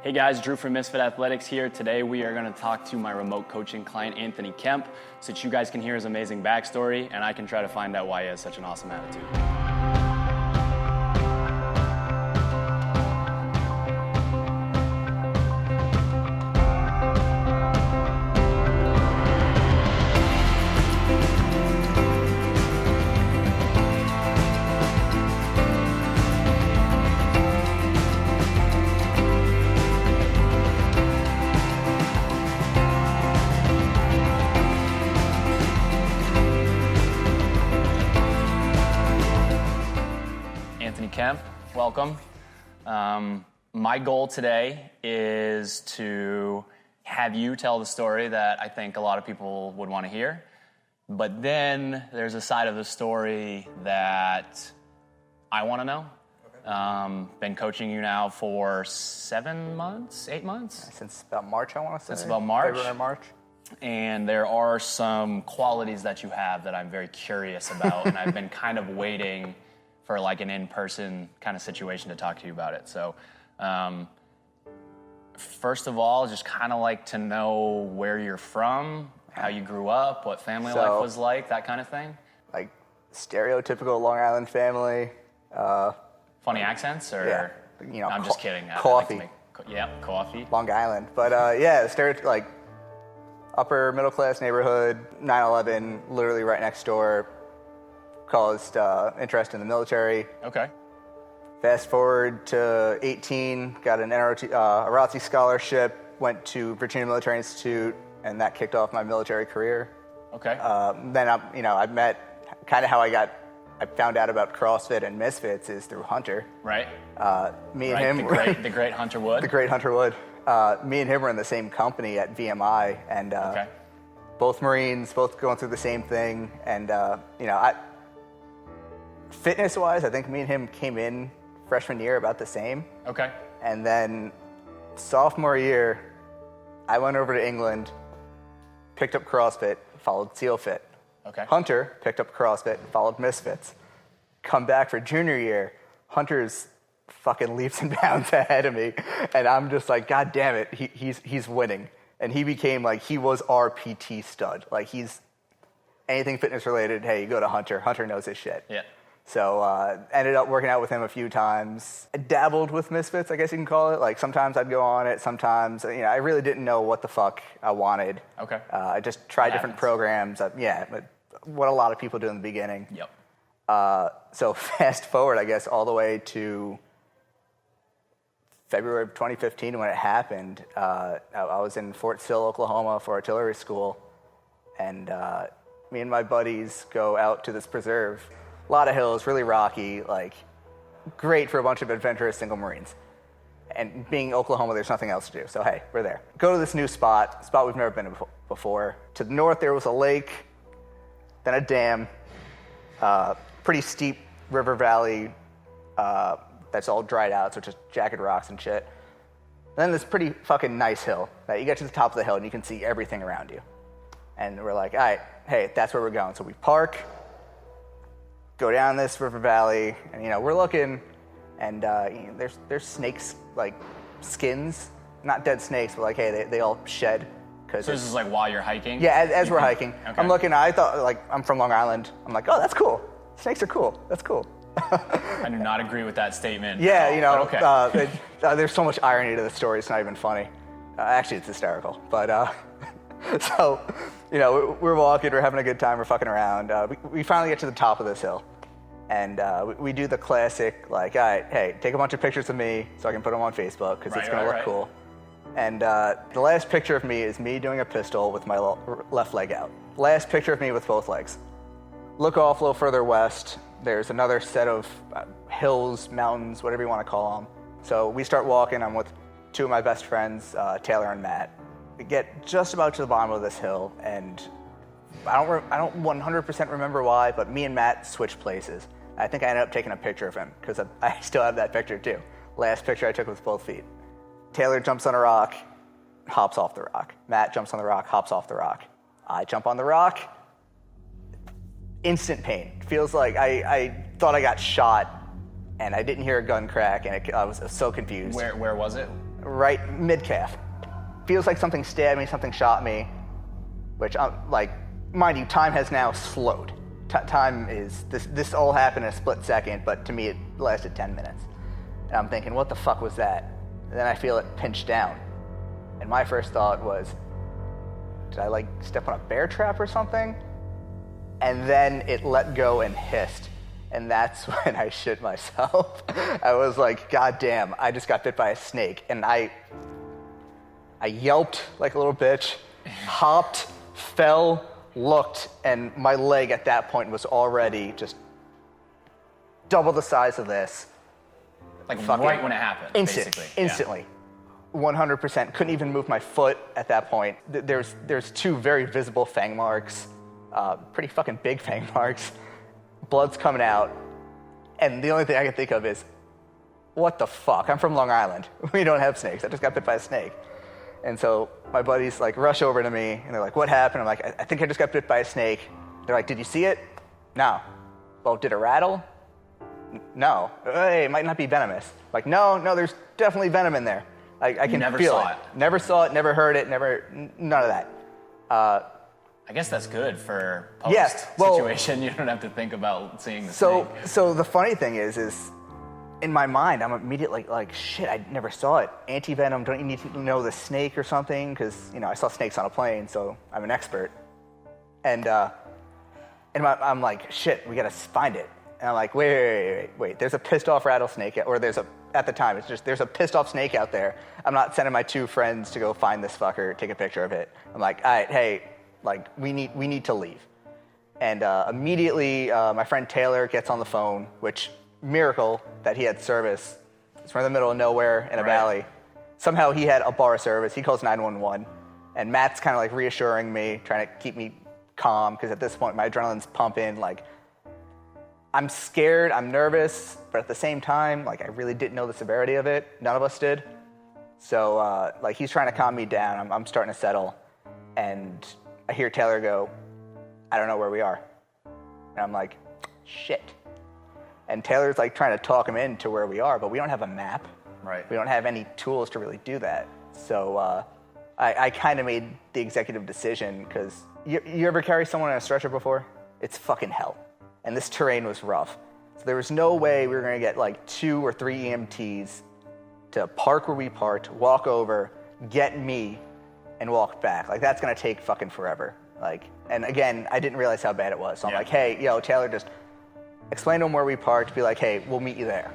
Hey guys, Drew from Misfit Athletics here. Today we are going to talk to my remote coaching client, Anthony Kemp, so that you guys can hear his amazing backstory and I can try to find out why he has such an awesome attitude. Anthony Kemp, welcome. My goal today is to have you tell the story that I think a lot of people would want to hear, but then there's a side of the story that I want to know. Okay. Been coaching you now for 7 months, 8 months? Since about March, I want to say. Since about March. February, March. And there are some qualities that you have that I'm very curious about, and I've been kind of waiting for like an in-person kind of situation to talk to you about it. So first of all, just kind of like to know where you're from, how you grew up, what family life was like, that kind of thing. Like stereotypical Long Island family. Funny accents or? Yeah. You know, no, I'm just kidding. Coffee. Coffee. Long Island. But yeah, like upper middle class neighborhood, 9/11, literally right next door. Caused interest in the military. Okay. Fast forward to 18, got an ROTC scholarship, went to Virginia Military Institute, and that kicked off my military career. Okay. Then I met kind of how I found out about CrossFit and Misfits is through Hunter. Right. Me and him, the great Hunter Wood. The great Hunter Wood. Me and him were in the same company at VMI, and okay. Both Marines, both going through the same thing, and fitness-wise, I think me and him came in freshman year about the same. Okay. And then sophomore year, I went over to England, picked up CrossFit, followed SEAL Fit. Okay. Hunter picked up CrossFit, followed Misfits. Come back for junior year, Hunter's fucking leaps and bounds ahead of me, and I'm just like, God damn it, he's winning. And he became like, he was our PT stud. Like he's anything fitness related, hey, you go to Hunter. Hunter knows his shit. Yeah. So ended up working out with him a few times. I dabbled with Misfits, I guess you can call it. Like sometimes I'd go on it, sometimes, I really didn't know what the fuck I wanted. Okay. I just tried different programs. But what a lot of people do in the beginning. Yep. So fast forward, I guess, all the way to February of 2015 when it happened. I was in Fort Sill, Oklahoma for artillery school. And me and my buddies go out to this preserve. A lot of hills, really rocky, like great for a bunch of adventurous single Marines. And being Oklahoma, there's nothing else to do. So hey, we're there. Go to this new spot we've never been to before. To the north, there was a lake, then a dam, pretty steep river valley that's all dried out, so just jagged rocks and shit. Then this pretty fucking nice hill that you get to the top of the hill and you can see everything around you. And we're like, all right, hey, that's where we're going. So we park, go down this river valley, and we're looking, and there's snakes, like skins, not dead snakes, but like, hey, they all shed. So this is like while you're hiking? Yeah, as we're hiking. Okay. I'm looking, I thought, like, I'm from Long Island. I'm like, oh, that's cool. Snakes are cool. That's cool. I do not agree with that statement. Yeah, okay. There's so much irony to the story, it's not even funny. Actually, it's hysterical. But, so, we're walking, we're having a good time, we're fucking around. We finally get to the top of this hill. And we do the classic, like, all right, hey, take a bunch of pictures of me so I can put them on Facebook because it's going to look cool. And the last picture of me is me doing a pistol with my left leg out. Last picture of me with both legs. Look off a little further west. There's another set of hills, mountains, whatever you want to call them. So we start walking. I'm with two of my best friends, Taylor and Matt. We get just about to the bottom of this hill, and I don't 100% remember why, but me and Matt switched places. I think I ended up taking a picture of him because I still have that picture too. Last picture I took with both feet. Taylor jumps on a rock, hops off the rock. Matt jumps on the rock, hops off the rock. I jump on the rock, instant pain. Feels like I thought I got shot, and I didn't hear a gun crack, and I was so confused. Where was it? right mid-calf. Feels like something stabbed me, something shot me, which, like, mind you, time has now slowed. Time is, this all happened in a split second, but to me it lasted 10 minutes. And I'm thinking, what the fuck was that? And then I feel it pinch down. And my first thought was, did I like step on a bear trap or something? And then it let go and hissed. And that's when I shit myself. I was like, God damn, I just got bit by a snake. And I yelped like a little bitch, hopped, fell, looked, and my leg at that point was already just double the size of this. Like right when it happened, basically. Instantly. 100%. Couldn't even move my foot at that point. There's two very visible fang marks, pretty fucking big fang marks. Blood's coming out. And the only thing I can think of is, what the fuck? I'm from Long Island. We don't have snakes. I just got bit by a snake. And so my buddies like rush over to me and they're like, what happened? I'm like, I think I just got bit by a snake. They're like, did you see it? No. Well, did it rattle? No. Hey, it might not be venomous. Like, no, there's definitely venom in there. I can feel it. Never saw it, never heard it, none of that. I guess that's good for situation. You don't have to think about seeing the snake. So the funny thing is in my mind, I'm immediately like, shit, I never saw it. Anti-venom, don't you need to know the snake or something? Because, I saw snakes on a plane, so I'm an expert. And I'm like, shit, we gotta find it. And I'm like, wait, there's a pissed off rattlesnake, or at the time, there's a pissed off snake out there. I'm not sending my two friends to go find this fucker, take a picture of it. I'm like, all right, hey, like, we need to leave. And immediately, my friend Taylor gets on the phone, which, miracle that he had service. It's from the middle of nowhere in a valley. Somehow he had a bar service. He calls 911. And Matt's kind of like reassuring me, trying to keep me calm, because at this point my adrenaline's pumping. Like, I'm scared, I'm nervous, but at the same time, like, I really didn't know the severity of it. None of us did. So, like, he's trying to calm me down. I'm starting to settle. And I hear Taylor go, I don't know where we are. And I'm like, shit. And Taylor's like trying to talk him into where we are, but we don't have a map. Right. We don't have any tools to really do that. So I kind of made the executive decision, because you ever carry someone on a stretcher before? It's fucking hell. And this terrain was rough. So there was no way we were going to get like 2 or 3 EMTs to park where we parked, walk over, get me, and walk back. Like, that's going to take fucking forever. Like, and again, I didn't realize how bad it was. So I'm like, hey, Taylor, just explain to him where we parked, be like, hey, we'll meet you there.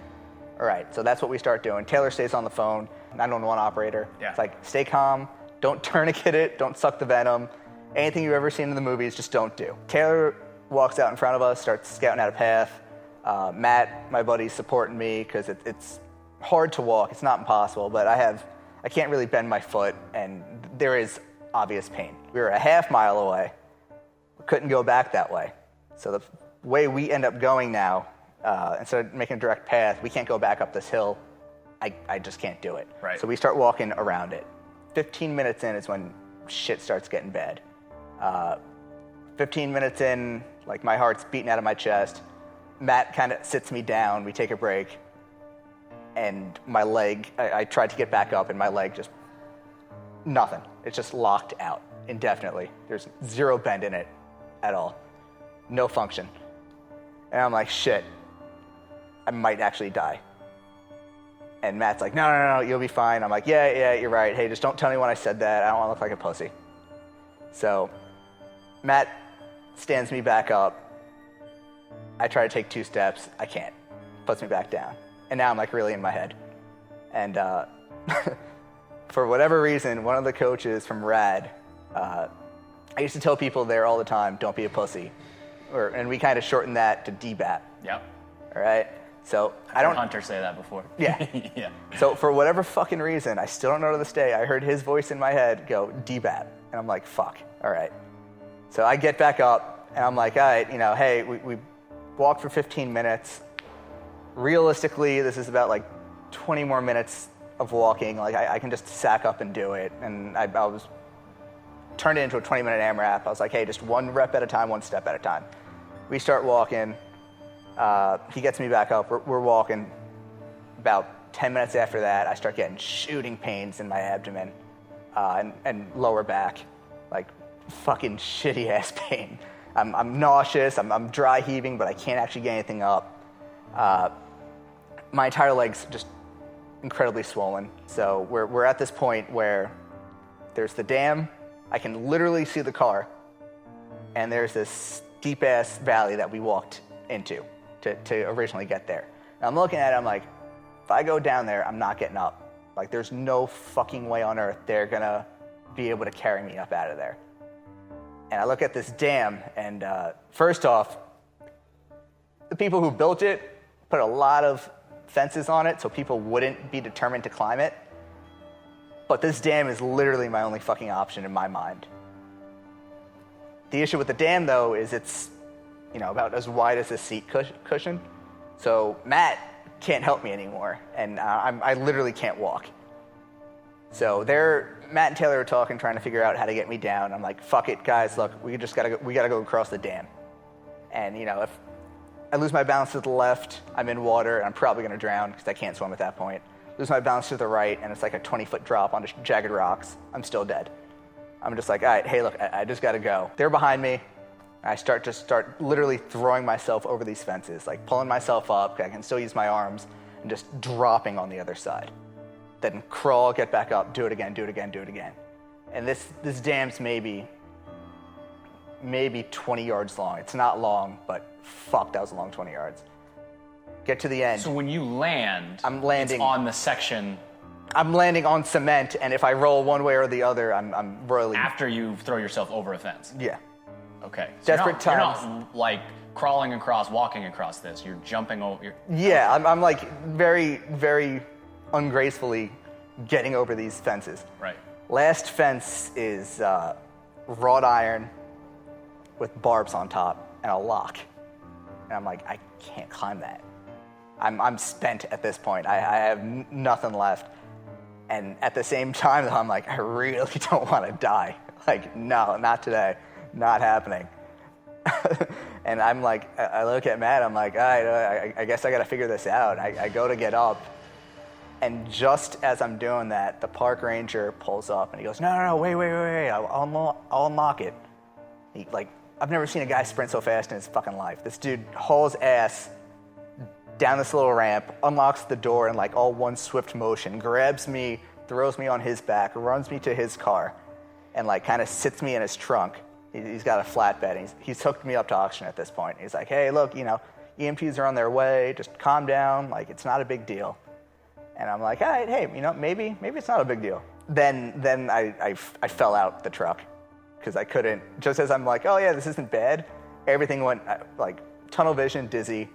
All right, so that's what we start doing. Taylor stays on the phone, 911 operator. Yeah. It's like, stay calm, don't tourniquet it, don't suck the venom. Anything you've ever seen in the movies, just don't do. Taylor walks out in front of us, starts scouting out a path. Matt, my buddy's supporting me, because it's hard to walk. It's not impossible, but I can't really bend my foot, and there is obvious pain. We were a half mile away. We couldn't go back that way. So the way we end up going now, instead of making a direct path, we can't go back up this hill. I just can't do it. Right. So we start walking around it. 15 minutes in is when shit starts getting bad. 15 minutes in, like, my heart's beating out of my chest. Matt kind of sits me down. We take a break. And my leg, I tried to get back up, and my leg just, nothing. It's just locked out indefinitely. There's zero bend in it at all. No function. And I'm like, shit, I might actually die. And Matt's like, no, you'll be fine. I'm like, yeah, you're right. Hey, just don't tell anyone I said that. I don't want to look like a pussy. So Matt stands me back up. I try to take 2 steps. I can't. Puts me back down. And now I'm like really in my head. And for whatever reason, one of the coaches from RAD, I used to tell people there all the time, don't be a pussy. And we kind of shortened that to DBAP. Yep. All right? So I've heard Hunter say that before. Yeah. Yeah. So for whatever fucking reason, I still don't know to this day, I heard his voice in my head go, DBAP. And I'm like, fuck. All right. So I get back up, and I'm like, all right, hey, we walked for 15 minutes. Realistically, this is about like 20 more minutes of walking. Like, I can just sack up and do it. And I was turned it into a 20-minute AMRAP. I was like, hey, just 1 rep at a time, 1 step at a time. We start walking. He gets me back up. We're walking about 10 minutes after that, I start getting shooting pains in my abdomen and lower back, like fucking shitty ass pain. I'm nauseous, I'm dry heaving, but I can't actually get anything up. My entire leg's just incredibly swollen. So we're at this point where there's the dam, I can literally see the car, and there's this steep ass valley that we walked into to originally get there. And I'm looking at it, I'm like, if I go down there, I'm not getting up. Like, there's no fucking way on earth they're gonna be able to carry me up out of there. And I look at this dam, and first off, the people who built it put a lot of fences on it so people wouldn't be determined to climb it. But this dam is literally my only fucking option in my mind. The issue with the dam, though, is it's, about as wide as a seat cushion. So Matt can't help me anymore, and I literally can't walk. So Matt and Taylor are talking, trying to figure out how to get me down. I'm like, fuck it, guys, look, we gotta go across the dam. And, if I lose my balance to the left, I'm in water, and I'm probably gonna drown because I can't swim at that point. Lose my balance to the right, and it's like a 20-foot drop onto jagged rocks. I'm still dead. I'm just like, all right, hey, look, I just gotta go. They're behind me. I start literally throwing myself over these fences, like pulling myself up. I can still use my arms, and just dropping on the other side. Then crawl, get back up, do it again. And this dam's maybe 20 yards long. It's not long, but fuck, that was a long 20 yards. Get to the end. So when you land, I'm landing it's on the section. I'm landing on cement, and if I roll one way or the other, I'm royally... After you throw yourself over a fence? Yeah. Okay. So Desperate you're times. not like crawling across, walking across this. You're jumping over. Yeah, I'm like very, very ungracefully getting over these fences. Right. Last fence is wrought iron with barbs on top and a lock. And I'm like, I can't climb that. I'm spent at this point. I have nothing left. And at the same time, though, I'm like, I really don't want to die. Like, no, not today. Not happening. And I'm like, I look at Matt, I'm like, all right, I guess I got to figure this out. I go to get up. And just as I'm doing that, the park ranger pulls up and he goes, no, wait. I'll unlock it. I've never seen a guy sprint so fast in his fucking life. This dude hauls ass down this little ramp, unlocks the door in like all one swift motion, grabs me, throws me on his back, runs me to his car, and like kind of sits me in his trunk. He's got a flatbed. And he's hooked me up to oxygen at this point. He's like, hey, look, EMTs are on their way. Just calm down. Like, it's not a big deal. And I'm like, all right, hey, maybe it's not a big deal. Then I fell out the truck because I couldn't. Just as I'm like, oh yeah, this isn't bad, everything went like tunnel vision, dizzy.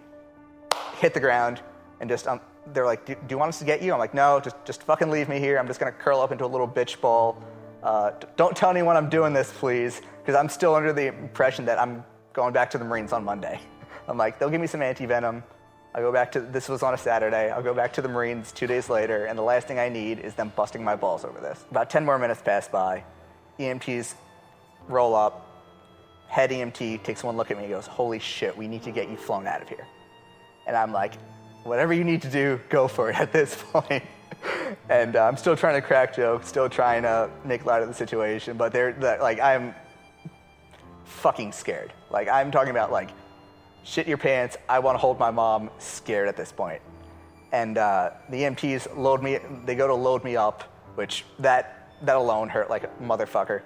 Hit the ground, and just they're like, do you want us to get you? I'm like, no, just fucking leave me here. I'm just gonna curl up into a little bitch ball. Don't tell anyone I'm doing this, please, because I'm still under the impression that I'm going back to the Marines on Monday. I'm like, they'll give me some anti-venom. I'll go back to, this was on a Saturday, I'll go back to the Marines 2 days later, and the last thing I need is them busting my balls over this. About 10 more minutes pass by, EMTs roll up, head EMT takes one look at me and goes, holy shit, we need to get you flown out of here. And I'm like, whatever you need to do, go for it at this point. And I'm still trying to crack jokes, still trying to make light of the situation, but I'm fucking scared. Like, I'm talking about like, shit your pants, I want to hold my mom, scared at this point. And the EMTs they go to load me up, which that alone hurt like a motherfucker.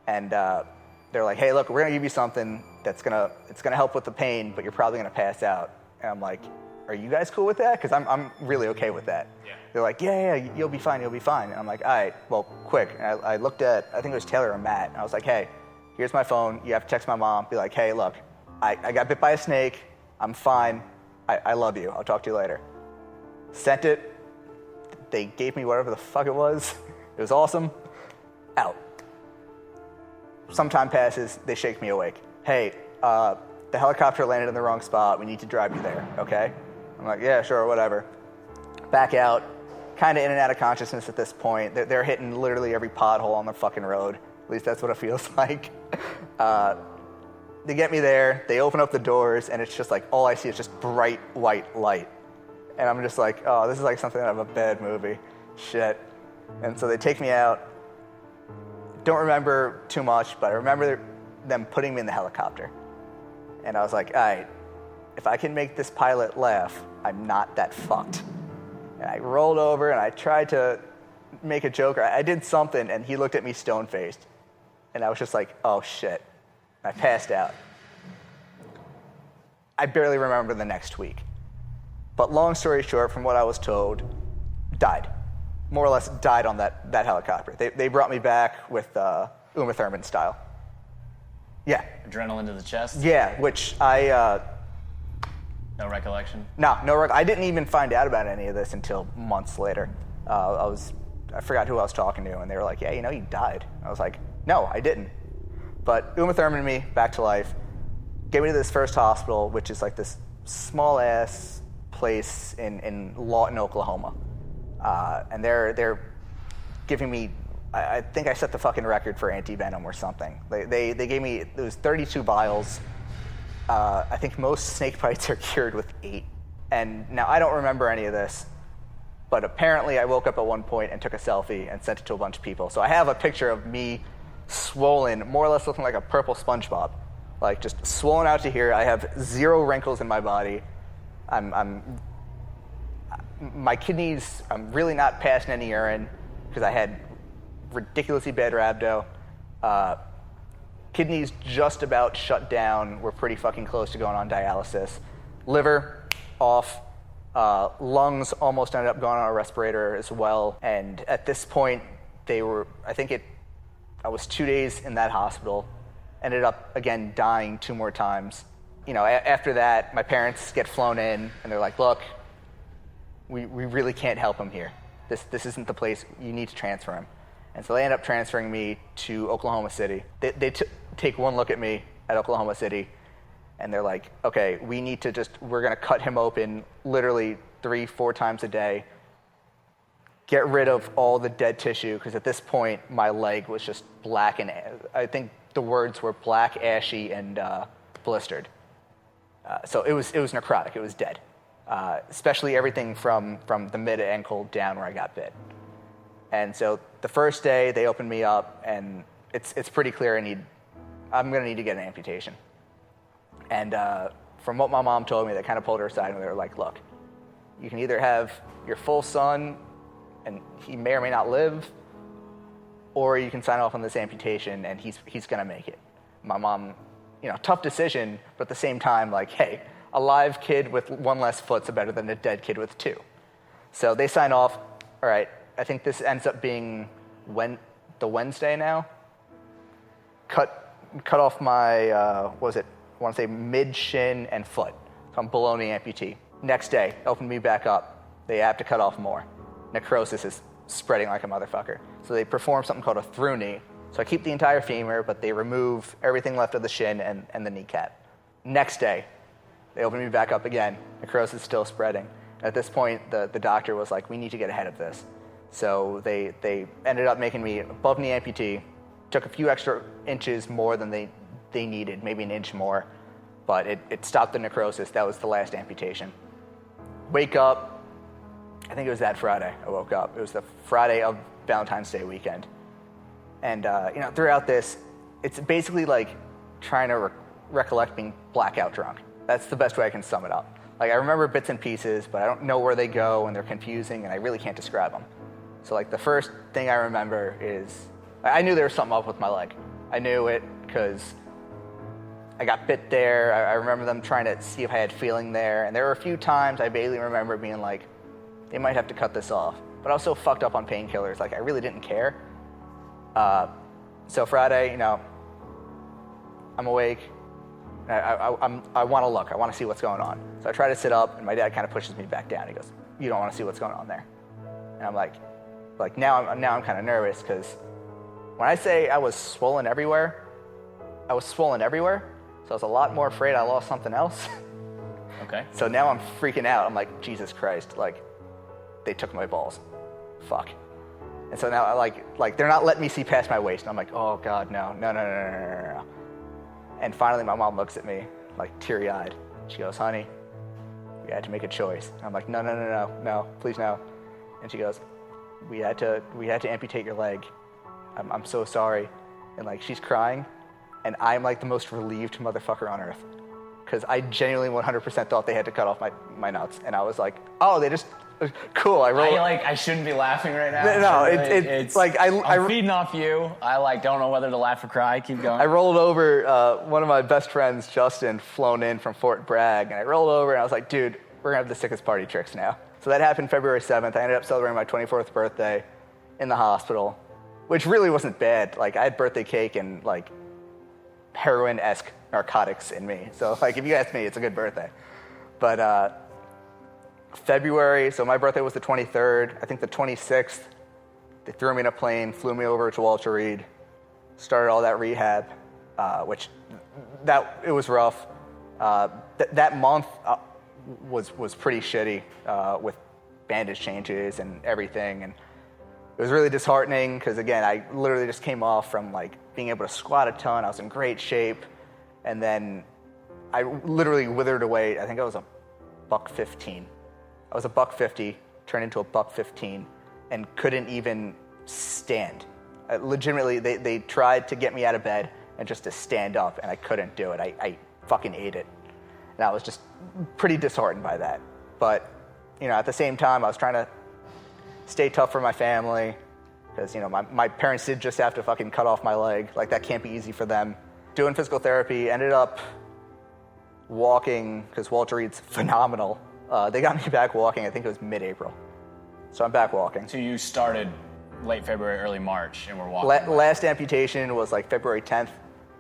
And they're like, hey, look, we're gonna give you something it's gonna help with the pain, but you're probably gonna pass out. And I'm like, are you guys cool with that? Because I'm really okay with that. Yeah. They're like, yeah, you'll be fine. And I'm like, all right, well, quick. And I looked at, I think it was Taylor or Matt, and I was like, hey, here's my phone. You have to text my mom. Be like, hey, look, I got bit by a snake. I'm fine. I love you. I'll talk to you later. Sent it. They gave me whatever the fuck it was. It was awesome. Out. Some time passes. They shake me awake. Hey, the helicopter landed in the wrong spot. We need to drive you there, okay? I'm like, yeah, sure, whatever. Back out, kind of in and out of consciousness at this point. They're hitting literally every pothole on the fucking road. At least that's what it feels like. They get me there. They open up the doors, and it's just like all I see is just bright white light. And I'm just like, oh, this is like something out of a bad movie. Shit. And so they take me out. Don't remember too much, but I remember them putting me in the helicopter. And I was like, all right, if I can make this pilot laugh, I'm not that fucked. And I rolled over and I tried to make a joke. I did something, and he looked at me stone-faced. And I was just like, oh, shit. I passed out. I barely remember the next week. But long story short, from what I was told, died. More or less died on that helicopter. They brought me back with Uma Thurman style. Yeah. Adrenaline to the chest? Yeah, which I... No recollection? No. I didn't even find out about any of this until months later. I forgot who I was talking to, and they were like, yeah, you died. I was like, no, I didn't. But Uma Thurman and me, back to life, gave me to this first hospital, which is like this small-ass place in Lawton, Oklahoma. And they're giving me, I think I set the fucking record for anti-venom or something. They gave me, it was 32 vials. I think most snake bites are cured with 8. And now I don't remember any of this, but apparently I woke up at one point and took a selfie and sent it to a bunch of people. So I have a picture of me swollen, more or less looking like a purple SpongeBob. Like just swollen out to here. I have 0 wrinkles in my body. My kidneys, I'm really not passing any urine because I had ridiculously bad rhabdo. Kidneys just about shut down. We're pretty fucking close to going on dialysis. Liver, off. Lungs almost ended up going on a respirator as well. And at this point, I was 2 days in that hospital. Ended up, again, dying 2 more times. After that, my parents get flown in, and they're like, look, we really can't help him here. This isn't the place. You need to transfer him. And so they end up transferring me to Oklahoma City. They take one look at me at Oklahoma City, and they're like, okay, we're going to cut him open literally 3-4 times a day, get rid of all the dead tissue, because at this point, my leg was just black, and I think the words were black, ashy, and blistered. So it was necrotic. It was dead. Especially everything from the mid-ankle down where I got bit. And so the first day, they opened me up, and it's pretty clear I'm going to need to get an amputation. And from what my mom told me, they kind of pulled her aside, and they were like, look, you can either have your full son, and he may or may not live, or you can sign off on this amputation, and he's going to make it. My mom, tough decision, but at the same time, like, hey, a live kid with 1 less foot's better than a dead kid with 2. So they sign off. All right, I think this ends up being the Wednesday now. Cut off my, I want to say mid shin and foot. So I'm below knee amputee. Next day, open me back up. They have to cut off more. Necrosis is spreading like a motherfucker. So they perform something called a through knee. So I keep the entire femur, but they remove everything left of the shin and the kneecap. Next day, they open me back up again. Necrosis is still spreading. At this point, the doctor was like, we need to get ahead of this. So they ended up making me above knee amputee. Took a few extra inches more than they needed, maybe an inch more. But it stopped the necrosis. That was the last amputation. Wake up. I think it was that Friday I woke up. It was the Friday of Valentine's Day weekend. And throughout this, it's basically like trying to recollect being blackout drunk. That's the best way I can sum it up. Like, I remember bits and pieces, but I don't know where they go, and they're confusing, and I really can't describe them. So, like, the first thing I remember is I knew there was something up with my leg. I knew it because I got bit there. I remember them trying to see if I had feeling there, and there were a few times I vaguely remember being like, they might have to cut this off. But I was so fucked up on painkillers, like, I really didn't care. So Friday, I'm awake. I want to look. I want to see what's going on. So I try to sit up, and my dad kind of pushes me back down. He goes, "You don't want to see what's going on there." And I'm like now I'm kind of nervous because when I say I was swollen everywhere, I was swollen everywhere. So I was a lot more afraid I lost something else. Okay. So now I'm freaking out. I'm like, Jesus Christ! Like, they took my balls. Fuck. And so now I like they're not letting me see past my waist. And I'm like, oh God, no. And finally my mom looks at me, like teary-eyed. She goes, honey, We had to make a choice. I'm like, no, please no. And she goes, we had to amputate your leg. I'm so sorry. And like, she's crying, and I'm like the most relieved motherfucker on earth. Because I genuinely 100% thought they had to cut off my nuts. And I was like, oh, they just, cool. I shouldn't be laughing right now. No, it's like, I'm feeding off you. I don't know whether to laugh or cry. Keep going. I rolled over, one of my best friends, Justin, flown in from Fort Bragg. And I rolled over and I was like, dude, we're gonna have the sickest party tricks now. So that happened February 7th. I ended up celebrating my 24th birthday in the hospital, which really wasn't bad. Like, I had birthday cake and like heroin-esque narcotics in me. So like, if you ask me, it's a good birthday. But February, so my birthday was the 23rd. I think the 26th, they threw me in a plane, flew me over to Walter Reed, started all that rehab, which it was rough. That month was pretty shitty with bandage changes and everything. And it was really disheartening because, again, I literally just came off from like being able to squat a ton. I was in great shape. And then I literally withered away. I think I was a $115. I was a $150, turned into a $115, and couldn't even stand. Legitimately, they tried to get me out of bed and just to stand up, and I couldn't do it. I fucking ate it. And I was just pretty disheartened by that. But, you know, at the same time, I was trying to stay tough for my family because, you know, my parents did just have to fucking cut off my leg. Like, that can't be easy for them. Doing physical therapy, ended up walking, because Walter Reed's phenomenal. They got me back walking, I think it was mid-April. So I'm back walking. So you started late February, early March, and we're walking. Last amputation was like February 10th.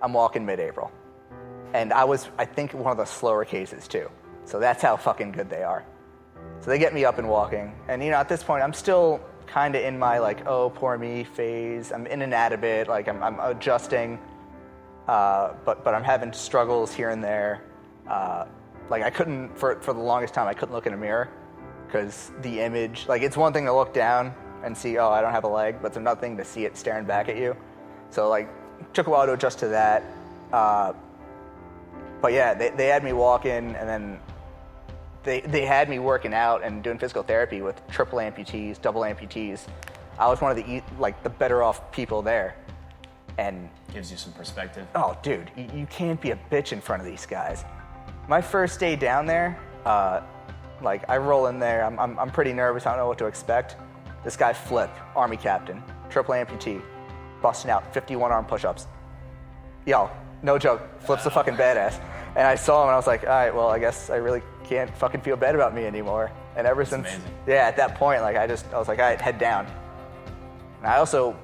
I'm walking mid-April. And I was, I think, one of the slower cases too. So that's how fucking good they are. So they get me up and walking. And, you know, at this point, I'm still kind of in my like, oh, poor me phase. I'm in and out of it. Like, I'm adjusting. But I'm having struggles here and there. Like, I couldn't, for the longest time, I couldn't look in a mirror because the image, like, it's one thing to look down and see, oh, I don't have a leg, but it's another thing to see it staring back at you. So, like, it took a while to adjust to that. But yeah, they had me walking, and then they had me working out and doing physical therapy with triple amputees, double amputees. I was one of the better off people there. And gives you some perspective. Oh, dude, you can't be a bitch in front of these guys. My first day down there, like, I roll in there, I'm pretty nervous, I don't know what to expect. This guy, Flip, Army captain, triple amputee, busting out 51 arm push-ups. Yo, no joke, Flip's a fucking badass. And I saw him and I was like, all right, well, I guess I really can't fucking feel bad about me anymore. And ever since, amazing. Yeah, at that point, like, I was like, all right, head down. And I also,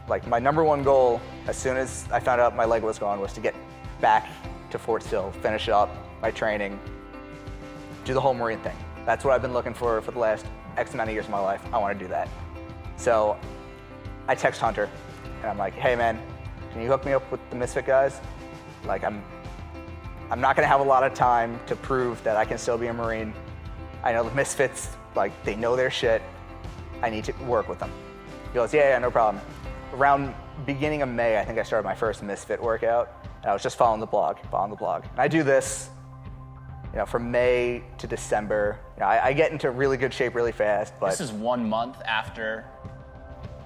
like, my number one goal, as soon as I found out my leg was gone, was to get back to Fort Sill, finish up my training, do the whole Marine thing. That's what I've been looking for the last X amount of years of my life. I want to do that. So I text Hunter, and I'm like, hey, man, can you hook me up with the Misfit guys? Like, I'm not going to have a lot of time to prove that I can still be a Marine. I know the Misfits, like, they know their shit. I need to work with them. He goes, yeah, no problem. Around beginning of May, I think I started my first Misfit workout, and I was just following the blog. And I do this, you know, from May to December. You know, I get into really good shape really fast, but... This is 1 month after...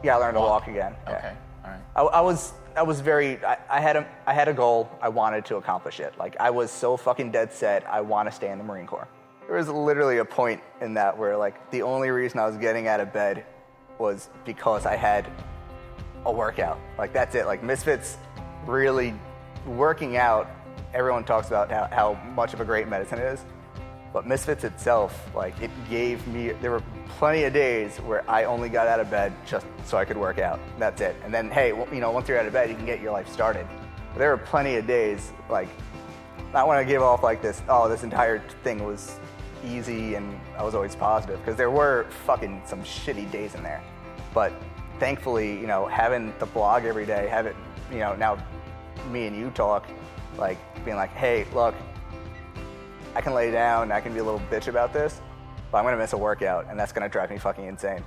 Yeah, I learned to walk again. Yeah. Okay, all right. I was very, I had a goal, I wanted to accomplish it. Like, I was so fucking dead set, I want to stay in the Marine Corps. There was literally a point in that where, like, the only reason I was getting out of bed was because I had a workout. Like, that's it. Like, Misfits really working out, everyone talks about how much of a great medicine it is. But Misfits itself, like, it gave me, there were plenty of days where I only got out of bed just so I could work out. That's it. And then, hey, you know, once you're out of bed, you can get your life started. But there were plenty of days, like, not when I give off like this, oh, this entire thing was easy and I was always positive, because there were fucking some shitty days in there. But thankfully, you know, having the blog every day, have it, you know, now me and you talk, like, being like, hey, look, I can lay down, I can be a little bitch about this, but I'm gonna miss a workout, and that's gonna drive me fucking insane.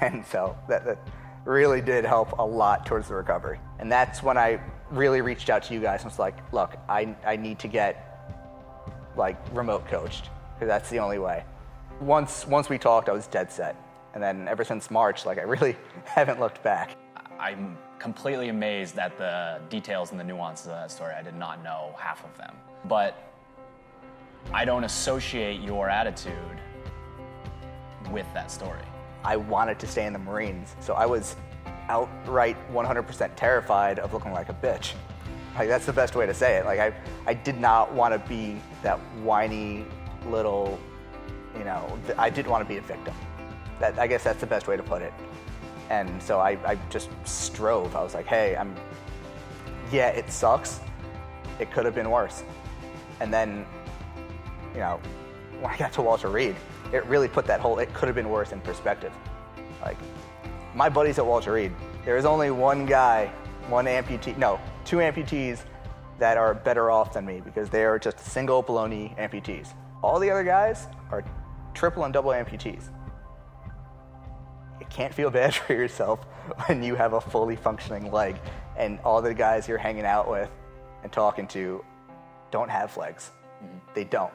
And so that really did help a lot towards the recovery. And that's when I really reached out to you guys and was like, look, I need to get, like, remote coached. because that's the only way. Once we talked, I was dead set. And then ever since March, like I really haven't looked back. I'm completely amazed at the details and the nuances of that story. I did not know half of them. But I don't associate your attitude with that story. I wanted to stay in the Marines, so I was outright 100% terrified of looking like a bitch. Like, that's the best way to say it. Like, I did not want to be that whiny little, I didn't want to be a victim. I guess that's the best way to put it. And so I just strove. I was like, hey, yeah, it sucks. It could have been worse. And then, when I got to Walter Reed, it really put that whole it could have been worse in perspective. Like, my buddies at Walter Reed, there is only one guy, two amputees that are better off than me because they are just single baloney amputees. All the other guys are triple and double amputees. You can't feel bad for yourself when you have a fully functioning leg and all the guys you're hanging out with and talking to don't have legs. Mm-hmm. They don't.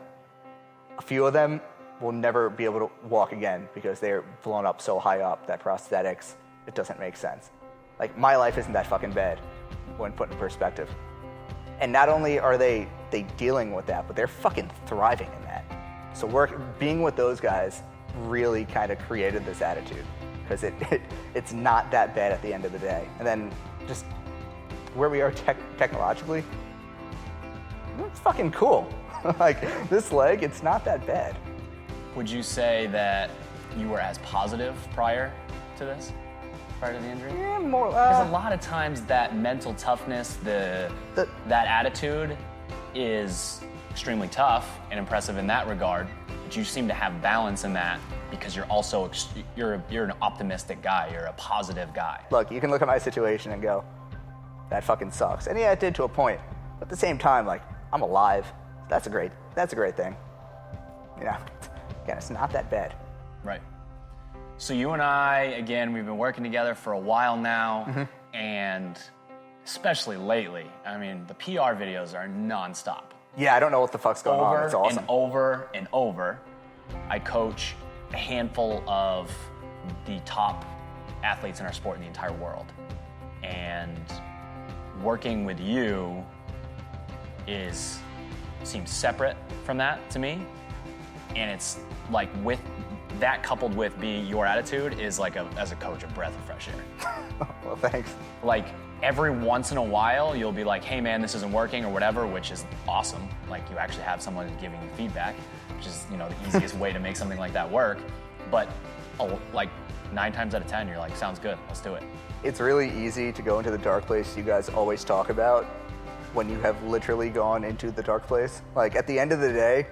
A few of them will never be able to walk again because they're blown up so high up that prosthetics, it doesn't make sense. Like, my life isn't that fucking bad when put in perspective. And not only are they dealing with that, but they're fucking thriving in that. So being with those guys really kind of created this attitude because it's not that bad at the end of the day. And then just where we are technologically, it's fucking cool. Like, this leg, it's not that bad. Would you say that you were as positive prior to this? Prior to the injury? Yeah, more. Because a lot of times that mental toughness, that attitude is extremely tough and impressive in that regard. But you seem to have balance in that because you're also you're an optimistic guy. You're a positive guy. Look, you can look at my situation and go, that fucking sucks. And yeah, it did to a point. But at the same time, like, I'm alive. That's a great thing. Again, it's not that bad. Right. So you and I, again, we've been working together for a while now, mm-hmm. and especially lately, I mean, the PR videos are nonstop. Yeah, I don't know what the fuck's going on. It's awesome. And over and over, I coach a handful of the top athletes in our sport in the entire world. And working with you seems separate from that to me. And it's like, with that coupled with your attitude is like as a coach, a breath of fresh air. Well, thanks. Like, every once in a while, you'll be like, hey man, this isn't working or whatever, which is awesome. Like, you actually have someone giving you feedback, which is, the easiest way to make something like that work. But like 9 times out of 10, you're like, sounds good, let's do it. It's really easy to go into the dark place you guys always talk about when you have literally gone into the dark place. Like, at the end of the day,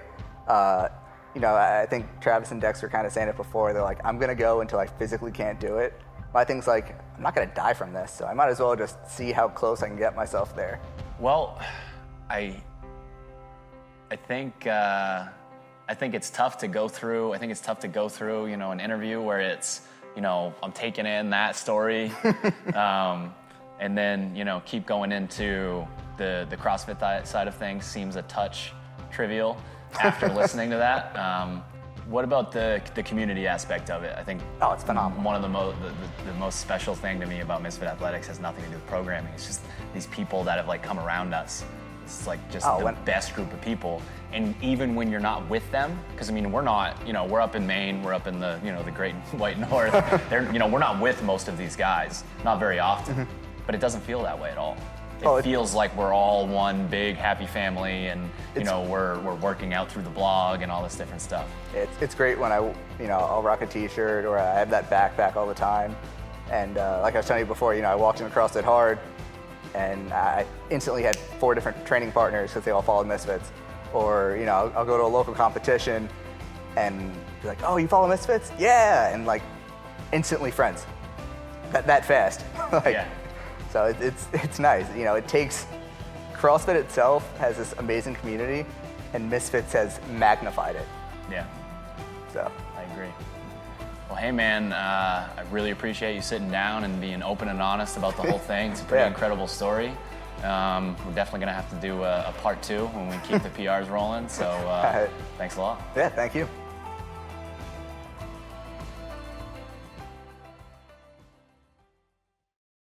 I think Travis and Dex were kind of saying it before. They're like, I'm going to go until I physically can't do it. My thing's like, I'm not going to die from this, so I might as well just see how close I can get myself there. Well, I think it's tough to go through. I think it's tough to go through, an interview where it's, I'm taking in that story, and then, keep going into the CrossFit side of things. Seems a touch trivial after listening to that. What about the community aspect of it? I think it's phenomenal. One of the most special thing to me about Misfit Athletics has nothing to do with programming. It's just these people that have like come around us. It's like just the best group of people. And even when you're not with them, because I mean, we're not, we're up in Maine, we're up in the, the great white north. We're not with most of these guys, not very often, mm-hmm. but it doesn't feel that way at all. It feels like we're all one big happy family, and we're working out through the blog and all this different stuff. It's great when I'll rock a t-shirt or I have that backpack all the time. And like I was telling you before, I walked in CrossFit Hard and I instantly had 4 different training partners because they all followed Misfits. Or I'll go to a local competition and be like, oh, you follow Misfits? Yeah, and like instantly friends. That fast. Yeah. So it's nice. It takes, CrossFit itself has this amazing community, and Misfits has magnified it. Yeah. So. I agree. Well, hey man, I really appreciate you sitting down and being open and honest about the whole thing. It's a pretty incredible story. We're definitely going to have to do a part 2 when we keep the PRs rolling. So thanks a lot. Yeah, thank you.